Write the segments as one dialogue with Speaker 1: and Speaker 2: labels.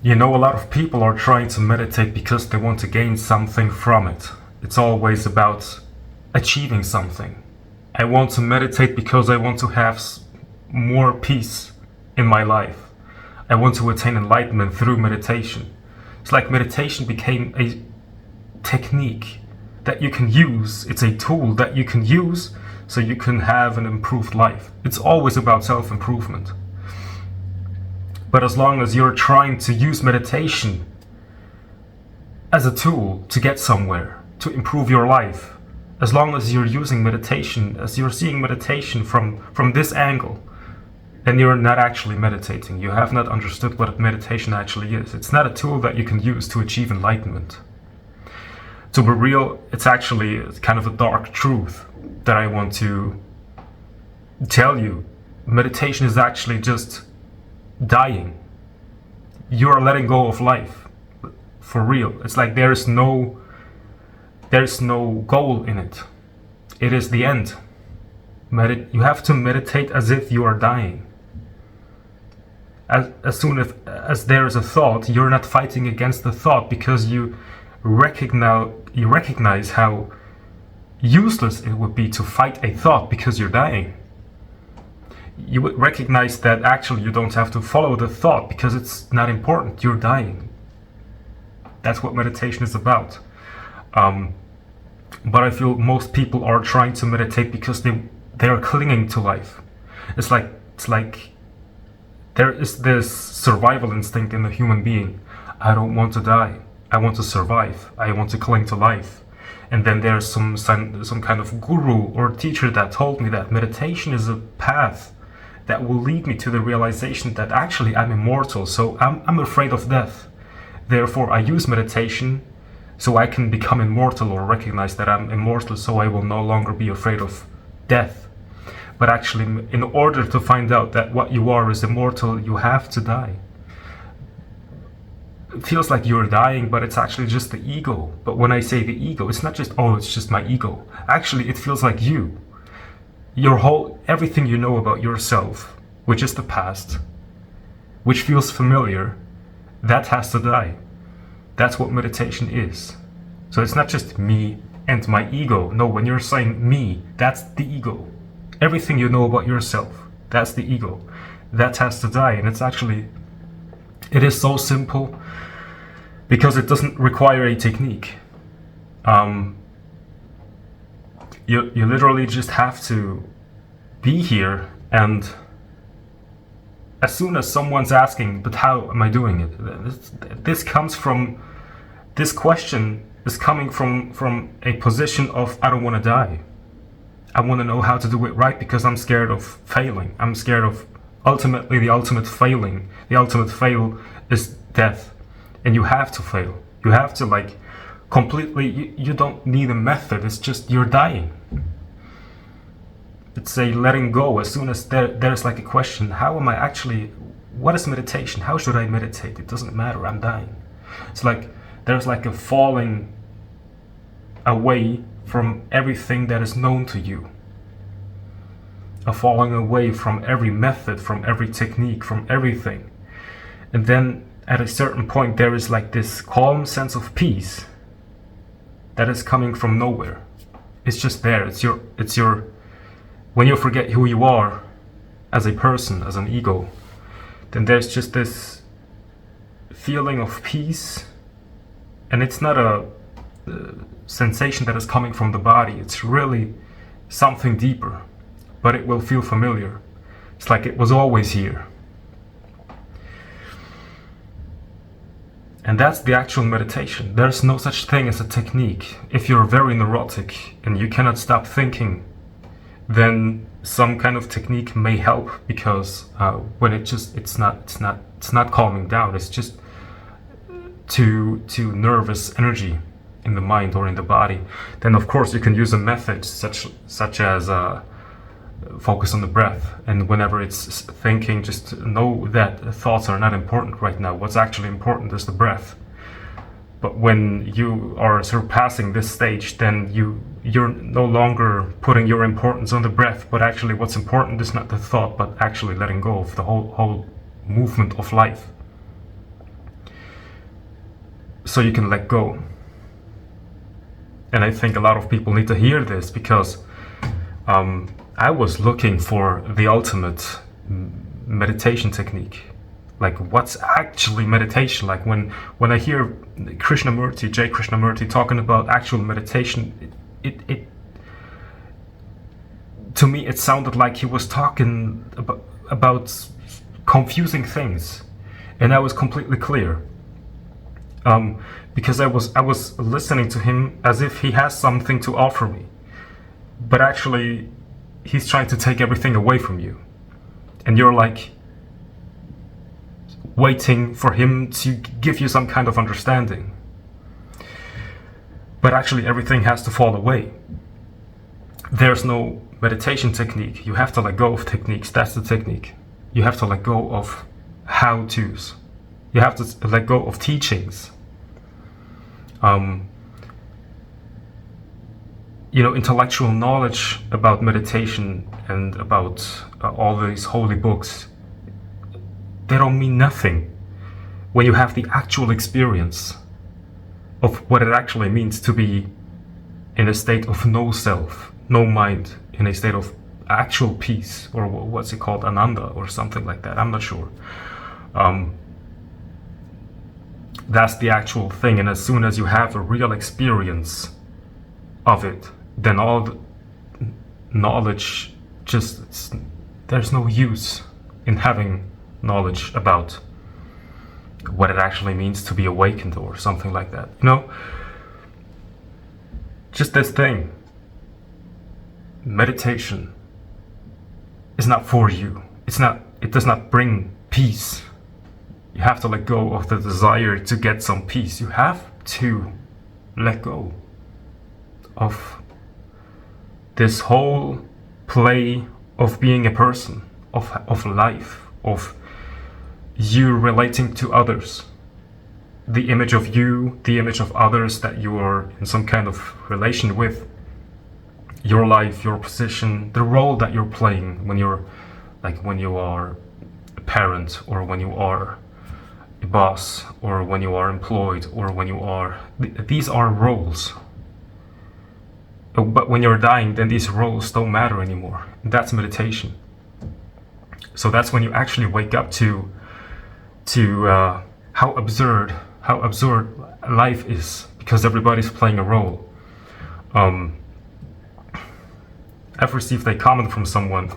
Speaker 1: You know, a lot of people are trying to meditate because they want to gain something from it. It's always about achieving something. I want to meditate because I want to have more peace in my life. I want to attain enlightenment through meditation. It's like meditation became a technique that you can use. It's a tool that you can use so you can have an improved life. It's always about self-improvement. But as long as you're trying to use meditation as a tool to get somewhere, to improve your life, as long as you're using meditation, as you're seeing meditation from this angle, then you're not actually meditating. You have not understood what meditation actually is. It's not a tool that you can use to achieve enlightenment. To be real, it's actually kind of a dark truth that I want to tell you. Meditation is actually just dying. You are letting go of life. For real. It's like there's no goal in it. It is the end. You have to meditate as if you are dying. As soon as there is a thought, you're not fighting against the thought because you recognize how useless it would be to fight a thought because you're dying. You would recognize that actually you don't have to follow the thought because it's not important. You're dying. That's what meditation is about. But I feel most people are trying to meditate because they are clinging to life. It's like there is this survival instinct in the human being. I don't want to die. I want to survive. I want to cling to life. And then there's some kind of guru or teacher that told me that meditation is a path that will lead me to the realization that actually I'm immortal, so I'm afraid of death. Therefore, I use meditation so I can become immortal or recognize that I'm immortal, so I will no longer be afraid of death. But actually, in order to find out that what you are is immortal, you have to die. It feels like you're dying, but it's actually just the ego. But when I say the ego, it's not just, oh, it's just my ego. Actually, it feels like you. Everything you know about yourself, which is the past, which feels familiar, that has to die. That's what meditation is. So it's not just me and my ego. No, when you're saying me, that's the ego. Everything you know about yourself, that's the ego. That has to die. And it is so simple because it doesn't require a technique. You literally just have to be here, and as soon as someone's asking, but how am I doing it? This question is coming from a position of, I don't want to die. I want to know how to do it right because I'm scared of failing. I'm scared of ultimately the ultimate failing. The ultimate fail is death. And you have to fail. You have to completely, you don't need a method. It's just you're dying. It's a letting go. As soon as there's a question, what is meditation? How should I meditate? It doesn't matter, I'm dying. It's like there's a falling away from everything that is known to you. A falling away from every method, from every technique, from everything. And then at a certain point there is this calm sense of peace that is coming from nowhere. It's just there. It's your when you forget who you are as a person, as an ego, then there's just this feeling of peace, and it's not a sensation that is coming from the body. It's really something deeper, but it will feel familiar. It's like it was always here. And that's the actual meditation. There's no such thing as a technique. If you're very neurotic and you cannot stop thinking, then some kind of technique may help, because when it's not calming down. It's just too nervous energy in the mind or in the body. Then of course you can use a method such as focus on the breath, and whenever it's thinking, just know that thoughts are not important right now. What's actually important is the breath. But when you are surpassing this stage, then you're no longer putting your importance on the breath, but actually what's important is not the thought, but actually letting go of the whole movement of life. so you can let go. And I think a lot of people need to hear this, because I was looking for the ultimate meditation technique. Like, what's actually meditation? Like, when I hear J. Krishnamurti talking about actual meditation, it to me it sounded like he was talking about confusing things, and I was completely clear. Because I was listening to him as if he has something to offer me, but actually he's trying to take everything away from you, and you're like waiting for him to give you some kind of understanding. But actually everything has to fall away. There's no meditation technique. You have to let go of techniques. That's the technique. You have to let go of how-tos. You have to let go of teachings. Intellectual knowledge about meditation and about all these holy books, they don't mean nothing when you have the actual experience of what it actually means to be in a state of no self, no mind, in a state of actual peace, or what's it called, ananda or something like that. I'm not sure. That's the actual thing, and as soon as you have a real experience of it, then all the knowledge there's no use in having knowledge about what it actually means to be awakened or something like that. Just this thing. Meditation is not for you. It does not bring peace. You have to let go of the desire to get some peace. You have to let go of this whole play of being a person, of life, of you relating to others. The image of you, the image of others that you are in some kind of relation with. Your life, your position, the role that you're playing when you are a parent, or when you are a boss, or when you are employed, or when you are... These are roles. But when you're dying, then these roles don't matter anymore. That's meditation. So that's when you actually wake up to how absurd life is, because everybody's playing a role. I've received a comment from someone,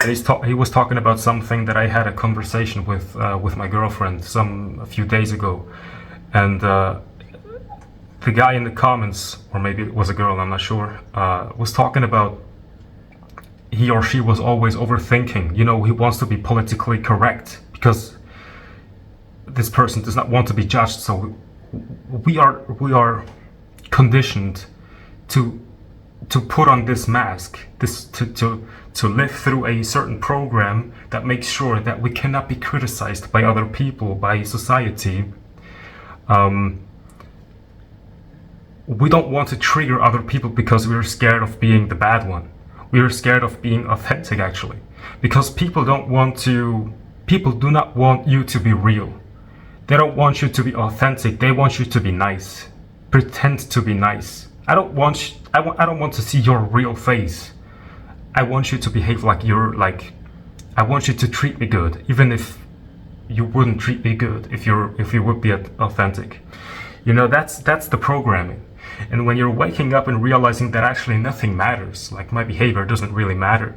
Speaker 1: and he was talking about something that I had a conversation with my girlfriend a few days ago, and the guy in the comments, or maybe it was a girl, I'm not sure, was talking about he or she was always overthinking. He wants to be politically correct because this person does not want to be judged. So we are conditioned to put on this mask, to live through a certain program that makes sure that we cannot be criticized by other people, by society. We don't want to trigger other people because we're scared of being the bad one. We're scared of being authentic, actually, because people do not want you to be real. They don't want you to be authentic. They want you to be nice, pretend to be nice. I don't want to see your real face. I want you to behave I want you to treat me good, even if you wouldn't treat me good if you would be authentic. That's the programming. And when you're waking up and realizing that actually nothing matters, like my behavior doesn't really matter.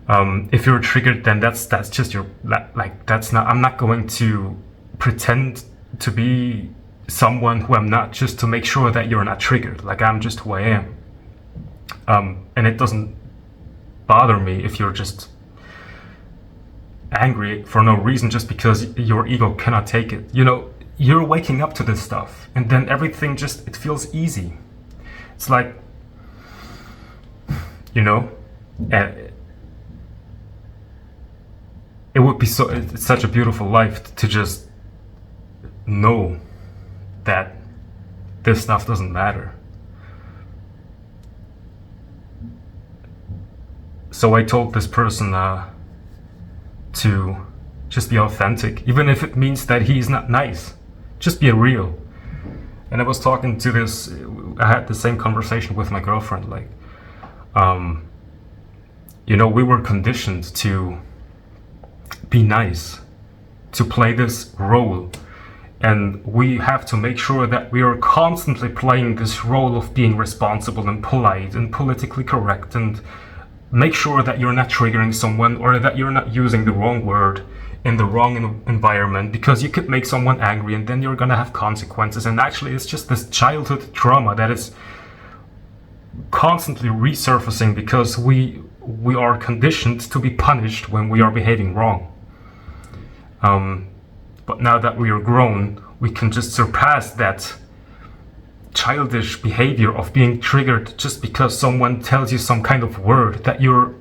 Speaker 1: If you're triggered, then that's just I'm not going to pretend to be someone who I'm not, just to make sure that you're not triggered. Like, I'm just who I am. And it doesn't bother me if you're just angry for no reason, just because your ego cannot take it. You're waking up to this stuff, and then everything it feels easy. It's like, it would be it's such a beautiful life to just know that this stuff doesn't matter. So I told this person to just be authentic, even if it means that he's not nice. Just be real. And I was talking to this, I had the same conversation with my girlfriend, like, you know, we were conditioned to be nice, to play this role. And we have to make sure that we are constantly playing this role of being responsible and polite and politically correct, and make sure that you're not triggering someone, or that you're not using the wrong word in the wrong environment, because you could make someone angry and then you're gonna have consequences. And actually it's just this childhood trauma that is constantly resurfacing because we are conditioned to be punished when we are behaving wrong. But now that we are grown, we can just surpass that childish behavior of being triggered just because someone tells you some kind of word that you're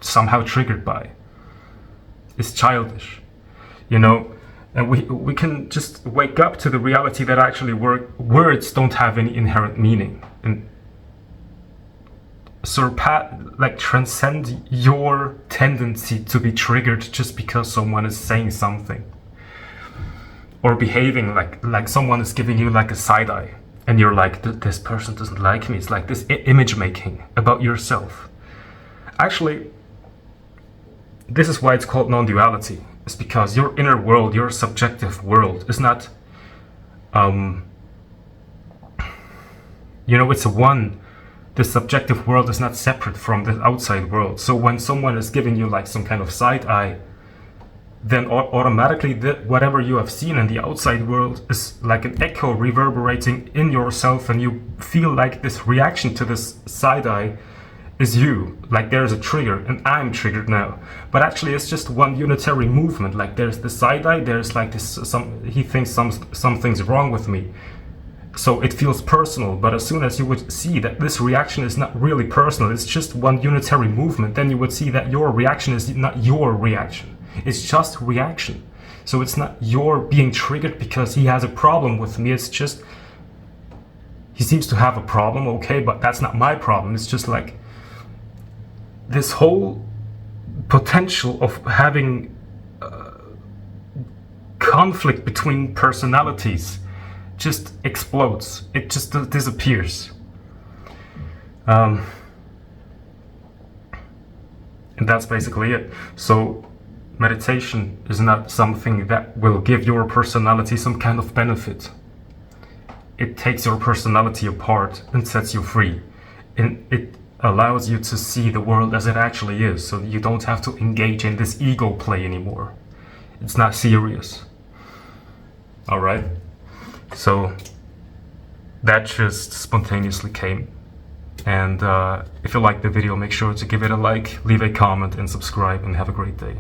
Speaker 1: somehow triggered by. It's childish, you know, and we can just wake up to the reality that actually words don't have any inherent meaning, and transcend your tendency to be triggered just because someone is saying something or behaving like someone is giving you like a side eye, and you're like, this person doesn't like me. It's like this image making about yourself. Actually, this is why it's called non-duality. It's because your inner world, your subjective world, is not, you know, it's a one. The subjective world is not separate from the outside world. So when someone is giving you like some kind of side eye, then automatically whatever you have seen in the outside world is like an echo reverberating in yourself, and you feel like this reaction to this side eye is you. Like there's a trigger, and I'm triggered now. But actually it's just one unitary movement. Like there's the side eye, there's like this, he thinks something's wrong with me. So it feels personal, but as soon as you would see that this reaction is not really personal, it's just one unitary movement, then you would see that your reaction is not your reaction. It's just reaction. So it's not your being triggered because he has a problem with me. It's just, he seems to have a problem, okay, but that's not my problem. It's just like this whole potential of having conflict between personalities just explodes. It just disappears. And that's basically it. So meditation is not something that will give your personality some kind of benefit. It takes your personality apart and sets you free. And it allows you to see the world as it actually is, so you don't have to engage in this ego play anymore. It's not serious. All right? So that just spontaneously came. And if you liked the video, make sure to give it a like, leave a comment, and subscribe, and have a great day.